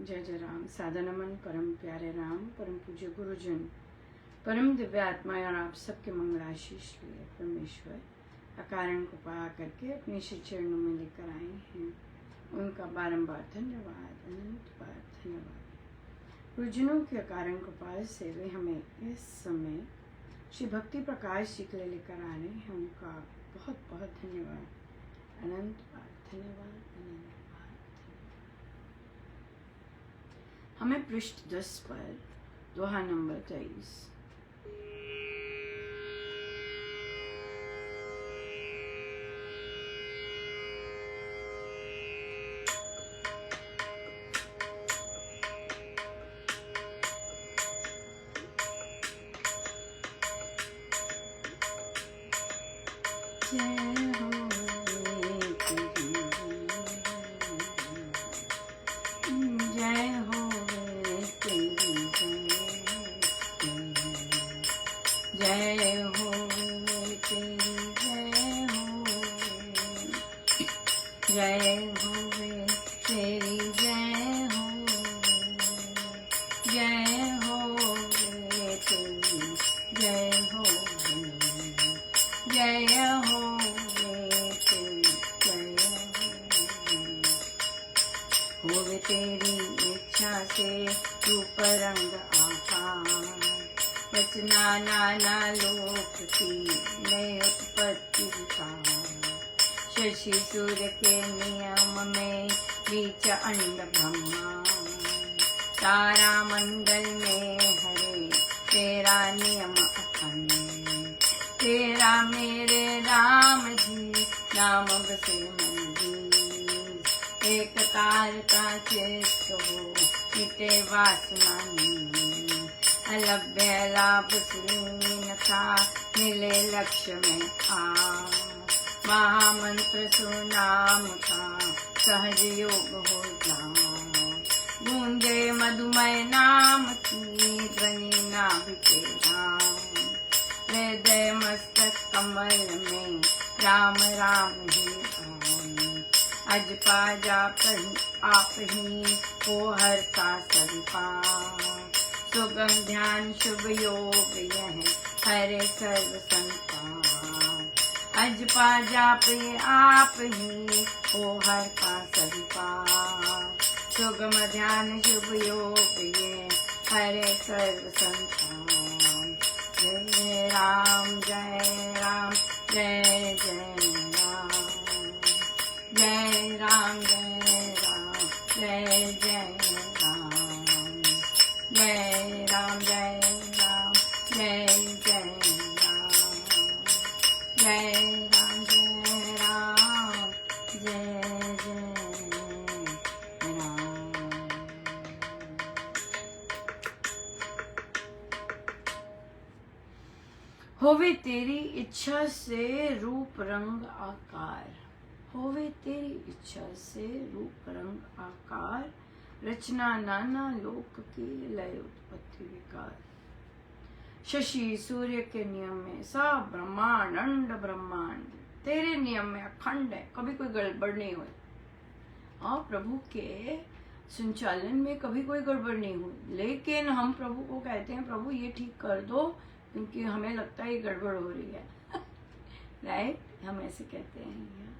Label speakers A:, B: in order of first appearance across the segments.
A: जय जय राम। सादा नमन परम प्यारे राम, परम पूज्य गुरुजन, परम दिव्य आत्माएं और आप सबके मंगलाशीष लिए परमेश्वर अकारण को पा करके अपने श्री चरणों में लेकर आए हैं। उनका बारंबार धन्यवाद, अनंत बार धन्यवाद। गुरुजनों के अकारण गोपाल से वे हमें इस समय श्री भक्ति प्रकाश जी के लिए लेकर आ रहे हैं। उनका बहुत बहुत धन्यवाद, अनंत बार धन्यवाद, अनंत बार धन्यवाद। हमें पृष्ठ 10 पर दोहा नंबर 23। होवे तेरी इच्छा से रूप रंग आकार, रचना नाना लोक की नई उत्पत्ति विकार। शशि सूर्य के नियम में बीच अंड ब्रह्मा, तारा मंडल में हरे तेरा नियम अखंड। तेरा मेरे राम जी नाम बसे मंदिर, एक कार का चित्त हो मिटे वासना नींद। अलभ्य लाभ सुनीन का मिले लक्ष्य में आ, महामंत्र सुनाम का सहज योग हो जाओ। गूंजे मधुमय नाम की ध्वनि नाभि पे राम, हृदय मस्तक कमल में राम राम ही आए। अज पा जाप आप ही को हरता सभी पाप, सुगम ध्यान शुभ योग यह हरे सर्व संताप। अज पा जाप आप ही को हरता सभी पाप, सुगम ध्यान शुभ योग ये हरे सर्व संताप। जय राम जय राम जय जय राम, जय राम जय राम जय जय राम, जय राम जय राम जय जय राम, जय राम जय राम जय जय राम। होवे तेरी इच्छा से रूप रंग आकार, होवे तेरी इच्छा से रूप रंग आकार। रचना नाना लोक की लय उत्पत्ति विकार। शशि सूर्य के नियम में सब ब्रह्मांड अंड ब्रह्मांड तेरे नियम में अखंड है, कभी कोई गड़बड़ नहीं हुई। हाँ, प्रभु के संचालन में कभी कोई गड़बड़ नहीं हुई, लेकिन हम प्रभु को कहते हैं प्रभु ये ठीक कर दो, क्योंकि हमें लगता है ये गड़बड़ हो रही है। राइट, हम ऐसे कहते हैं।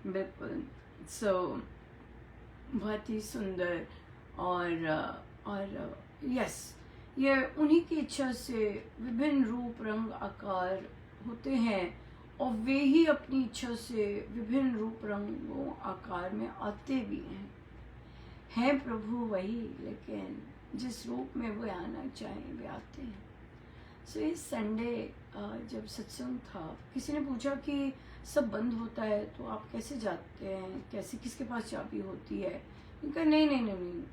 A: बिल्कुल। सो बहुत ही सुंदर और यस, ये उन्हीं की इच्छा से विभिन्न रूप रंग आकार होते हैं, और वे ही अपनी इच्छा से विभिन्न रूप रंगों आकार में आते भी हैं प्रभु वही, लेकिन जिस रूप में वो आना चाहें वे आते हैं। सो इस संडे जब सत्संग था, किसी ने पूछा कि सब बंद होता है तो आप कैसे जाते हैं, कैसे, किसके पास चाबी होती है? उनका नहीं नहीं नहीं नहीं,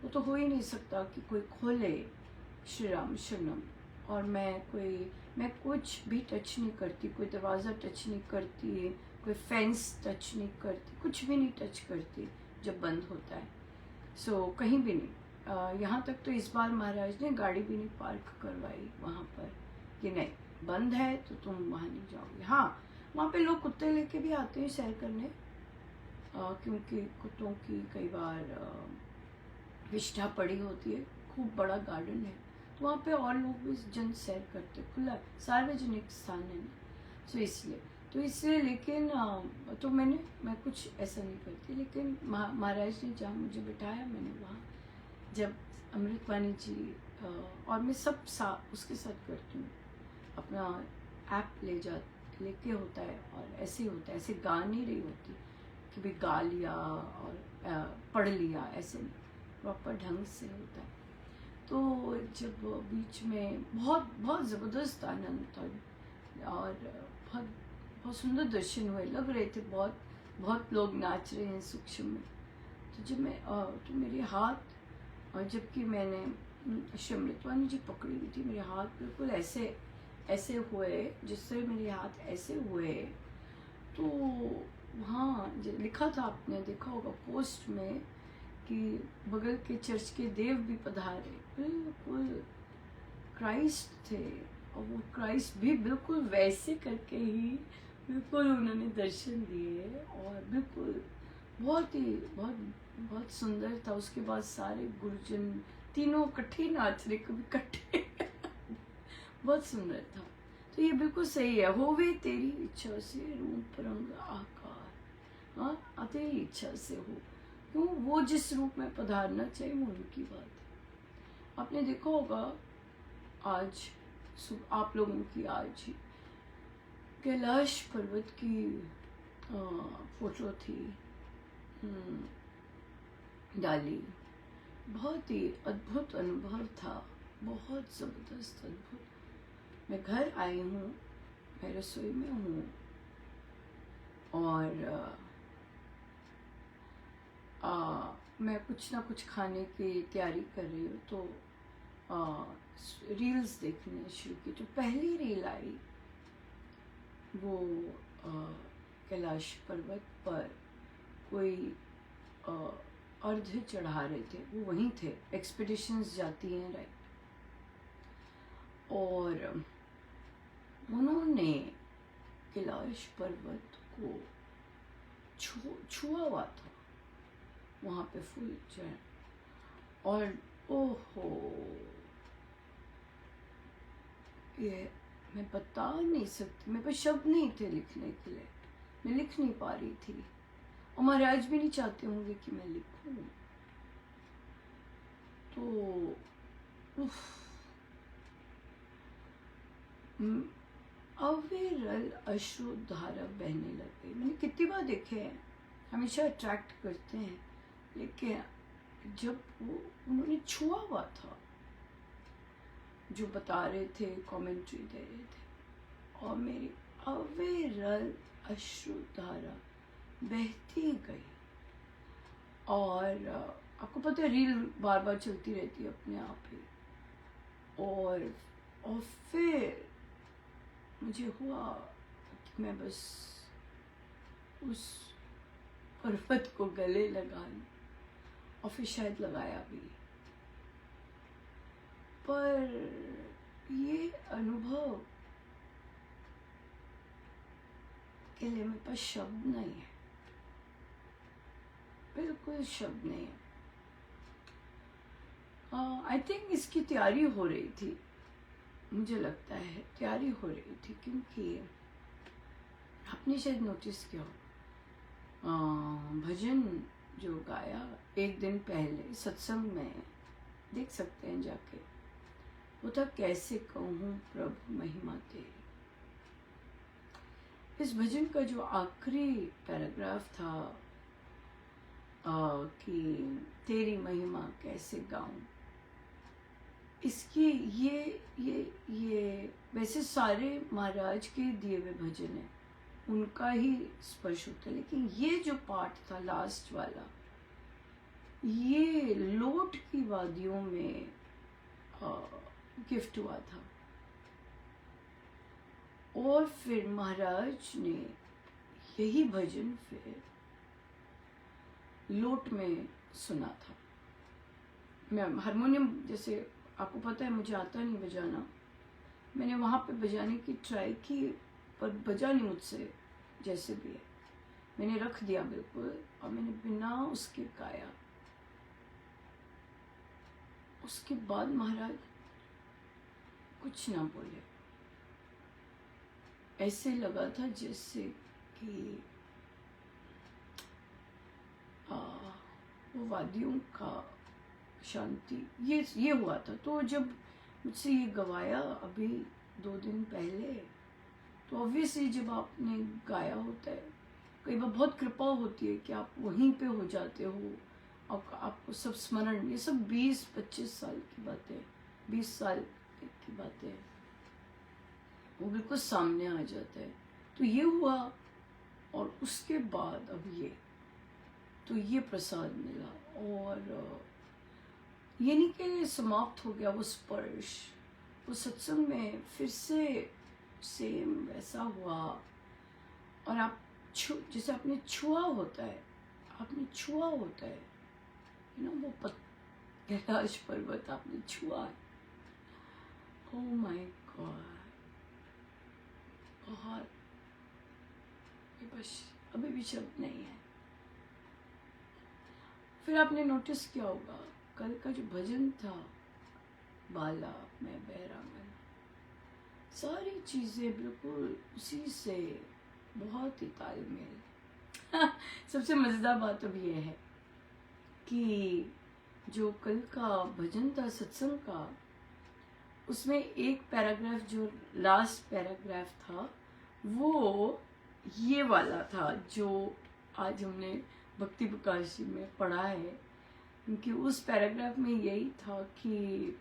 A: वो तो हो ही नहीं सकता कि कोई खोले। श्री राम शरणम। और मैं कुछ भी टच नहीं करती, कोई दरवाज़ा टच नहीं करती, कोई फेंस टच नहीं करती, कुछ भी नहीं टच करती जब बंद होता है। सो कहीं भी नहीं। यहाँ तक तो इस बार महाराज ने गाड़ी भी नहीं पार्क करवाई वहाँ पर कि नहीं बंद है तो तुम वहाँ नहीं जाओगे। हाँ, वहाँ पे लोग कुत्ते लेके भी आते हैं सैर करने, क्योंकि कुत्तों की कई बार विष्ठा पड़ी होती है, खूब बड़ा गार्डन है, तो वहाँ पे और लोग भी जन सैर करते, खुला सार्वजनिक स्थान है ना, तो इसलिए लेकिन तो मैं कुछ ऐसा नहीं करती, लेकिन महाराज ने जहाँ मुझे बिठाया, मैंने वहाँ जब अमृतवाणी जी और मैं सब उसके साथ करती हूँ, अपना ऐप लेके होता है, और ऐसे होता है, ऐसे गा नहीं रही होती कि भी गा लिया और पढ़ लिया, ऐसे नहीं, प्रॉपर ढंग से होता है। तो जब बीच में बहुत बहुत ज़बरदस्त आनंद था, और बहुत बहुत सुंदर दर्शन हुए, लग रहे थे बहुत बहुत लोग नाच रहे हैं सूक्ष्म में। तो जब मैं तो मेरे हाथ, और जबकि मैंने श्री अमृतवाणी जी पकड़ी हुई थी, मेरे हाथ बिल्कुल ऐसे ऐसे हुए, जिससे मेरे हाथ ऐसे हुए। तो वहाँ लिखा था, आपने देखा होगा पोस्ट में, कि बगल के चर्च के देव भी पधारे, बिल्कुल क्राइस्ट थे, और वो क्राइस्ट भी बिल्कुल वैसे करके ही बिल्कुल उन्होंने दर्शन दिए, और बिल्कुल बहुत ही बहुत सुंदर था। उसके बाद सारे गुरुजन तीनों इकट्ठे नाच रहे, कभी इकट्ठे बहुत सुंदर था। तो ये बिल्कुल सही है, होवे तेरी इच्छा से रूप रंग आकार, हाँ तेरी इच्छा से हो, क्यों वो जिस रूप में पधारना चाहिए वो उनकी बात है। आपने देखा होगा आज आप लोगों की आज ही कैलाश पर्वत की फोटो थी डाली, बहुत ही अद्भुत अनुभव था, बहुत ज़बरदस्त अद्भुत। मैं घर आई हूँ, मैं रसोई में हूँ, और मैं कुछ ना कुछ खाने की तैयारी कर रही हूँ, तो रील्स देखने शुरू की। तो पहली रील आई, वो कैलाश पर्वत पर कोई अर्घ चढ़ा रहे थे, वो वहीं थे, एक्सपीडिशंस जाती हैं राइट, और उन्होंने कैलाश पर्वत को छुआ हुआ था, वहाँ पे फूल चढ़, और ओहो, ये मैं बता नहीं सकती, मेरे पास शब्द नहीं थे लिखने के लिए, मैं लिख नहीं पा रही थी, और महाराज भी नहीं चाहते होंगे कि मैं लिखूं। तो अविरल अश्रुधारा बहने लगे। मैंने कितनी बार देखे हैं, हमेशा अट्रैक्ट करते हैं, लेकिन जब वो उन्होंने छुआ हुआ था, जो बता रहे थे, कमेंट्री दे रहे थे, और मेरी अविरल अश्रुधारा बहती गई। और आपको पता है रील बार बार चलती रहती है अपने आप ही, और फिर मुझे हुआ कि मैं बस उस पर्वत को गले लगा लूं, और फिर शायद लगाया भी, पर ये अनुभव के लिए मेरे पास शब्द नहीं है, बिल्कुल शब्द नहीं है। आई थिंक इसकी तैयारी हो रही थी, मुझे लगता है तैयारी हो रही थी, क्योंकि आपने शायद नोटिस किया हो, भजन जो गाया एक दिन पहले सत्संग में, देख सकते हैं जाके, वो था कैसे कहूँ प्रभु महिमा तेरी। इस भजन का जो आखिरी पैराग्राफ था, कि तेरी महिमा कैसे गाऊं, इसकी ये वैसे सारे महाराज के दिए हुए भजन है, उनका ही स्पर्श होता है, लेकिन ये जो पार्ट था लास्ट वाला, ये लोट की वादियों में गिफ्ट हुआ था, और फिर महाराज ने यही भजन फिर लोट में सुना था। मैं हारमोनियम, जैसे आपको पता है मुझे आता नहीं बजाना, मैंने वहाँ पे बजाने की ट्राई की, पर बजा नहीं मुझसे, जैसे भी है मैंने रख दिया बिल्कुल, और मैंने बिना उसके गाया। उसके बाद महाराज कुछ ना बोले। ऐसे लगा था जैसे कि वो वादियों का शांति ये हुआ था। तो जब मुझसे ये गवाया अभी 2 दिन पहले, तो ऑब्वियसली जब आपने गाया होता है, कई बार बहुत कृपा होती है कि आप वहीं पे हो जाते हो, आपको सब स्मरण, ये सब 20-25 साल की बातें, 20 साल की बातें, वो बिल्कुल सामने आ जाता है। तो ये हुआ, और उसके बाद अब ये, तो ये प्रसाद मिला। और ये नहीं कि समाप्त हो गया वो स्पर्श, वो सत्संग में फिर से सेम वैसा हुआ। और आप जैसे आपने छुआ होता है, आपने छुआ होता है, वो कैलाश पर्वत आपने छुआ है। ओह माय गॉड, बहुत, बस अभी भी शब्द नहीं है। फिर आपने नोटिस किया होगा कल का जो भजन था, बाला मैं बैरांगन, सारी चीजें बिल्कुल उसी से बहुत ही तालमेल। सबसे मजेदार बात अब ये है कि जो कल का भजन था सत्संग का, उसमें एक पैराग्राफ, जो लास्ट पैराग्राफ था, वो ये वाला था जो आज हमने भक्ति प्रकाश जी में पढ़ा है। क्योंकि उस पैराग्राफ में यही था कि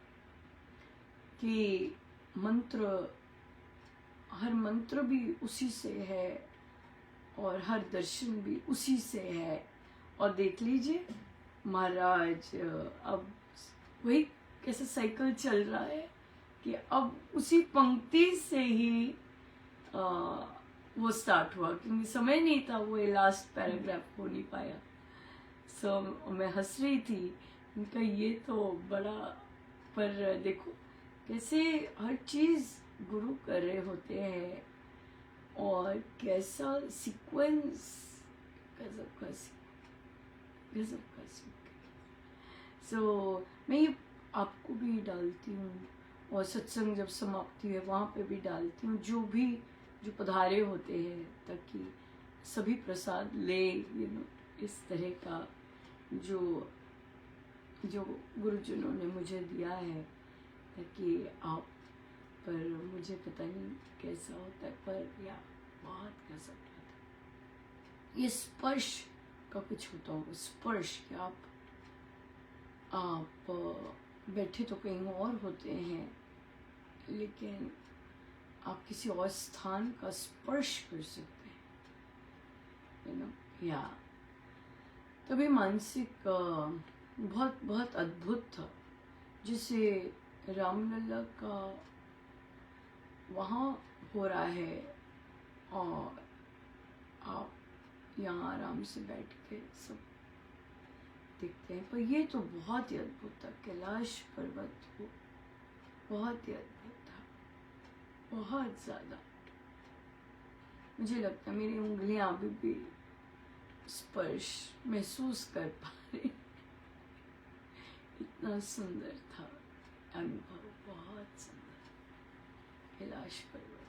A: मंत्र, हर मंत्र भी उसी से है और हर दर्शन भी उसी से है। और देख लीजिए महाराज, अब वही कैसे साइकिल चल रहा है कि अब उसी पंक्ति से ही वो स्टार्ट हुआ, क्योंकि समय नहीं था, वो लास्ट पैराग्राफ हो नहीं पाया। सो मैं हंस रही थी, उनका ये तो बड़ा, पर देखो कैसे हर चीज गुरु कर रहे होते हैं, और कैसा सीक्वेंस, गजब का सीक्वेंस। सो मैं ये आपको भी डालती हूँ, और सत्संग जब समाप्ति है वहाँ पे भी डालती हूँ, जो पधारे होते हैं, ताकि सभी प्रसाद ले, इस तरह का जो गुरुजनों ने मुझे दिया है, ताकि आप, पर मुझे पता नहीं कैसा होता है, पर या बहुत गजब होता है। ये स्पर्श का कुछ होता होगा, स्पर्श कि आप बैठे तो कहीं और होते हैं, लेकिन आप किसी और स्थान का स्पर्श कर सकते हैं, या तभी मानसिक बहुत बहुत अद्भुत था। जिसे रामलला का वहाँ हो रहा है, और आप यहाँ आराम से बैठ के सब देखते हैं। पर ये तो बहुत ही अद्भुत था, कैलाश पर्वत को बहुत ही अद्भुत था, बहुत ज़्यादा। मुझे लगता है मेरी उंगलियां अभी भी स्पर्श महसूस कर पा रही, इतना सुंदर था अनुभव, बहुत सुंदर। कैलाश पर्वत,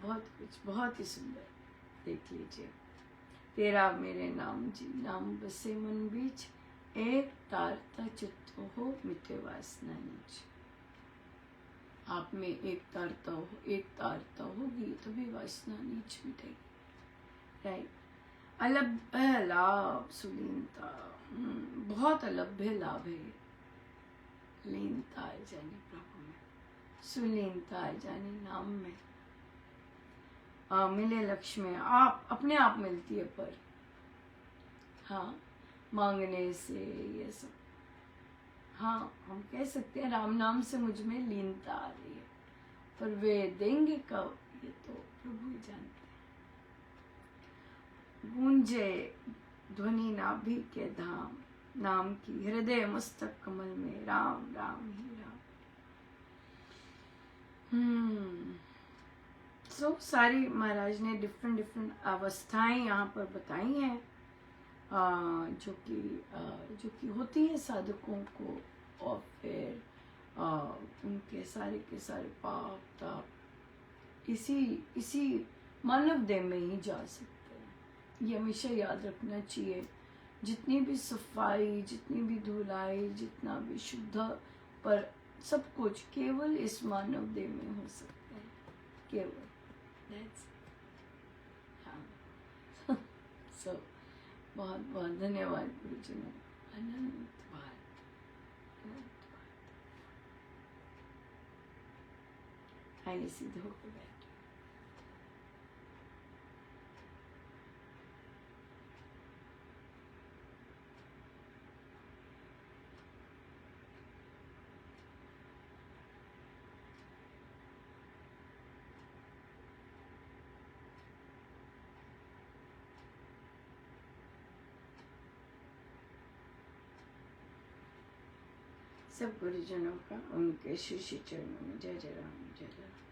A: बहुत कुछ, बहुत ही सुंदर। देख लीजिए, तेरा मेरे नाम जी, नाम बसे मन बीच, एक तारता चित्त हो मिटे वासना नीच। आप में एक तारता होगी तभी वासना नीच मिटेगी, राइट। अलभ्य लाभ सुलीनता, बहुत अलभ्य लाभ है लीनता जानी प्रभु में, सुलीनता जानी नाम में। मिले लक्ष्य में आप अपने आप मिलती है, पर हाँ मांगने से ये सब, हाँ हम कह सकते हैं राम नाम से मुझ में लीनता आ रही है, पर वे देंगे कब ये तो प्रभु ही जानते हैं। गूंजे ध्वनि नाभि के धाम, नाम की हृदय मस्तक कमल में, राम राम ही राम। सो सारी महाराज ने डिफरेंट अवस्थाएं यहाँ पर बताई हैं, जो कि होती है साधकों को, और फिर उनके सारे के सारे पाप ताप इसी मानव देह में ही जा सकते हैं। ये हमेशा याद रखना चाहिए। जितनी भी सफाई, जितनी भी धुलाई, जितना भी शुद्ध, पर सब कुछ केवल इस मानव देह में हो सकता है, केवल। That's हाँ। So, बहुत बहुत धन्यवाद गुरुजी ने। अनंत बात, अनंत बात। आइए सीधे होकर बैठे। सब गुरुजनों का उनके श्री श्री चरणों में जय जय राम, जय जय राम।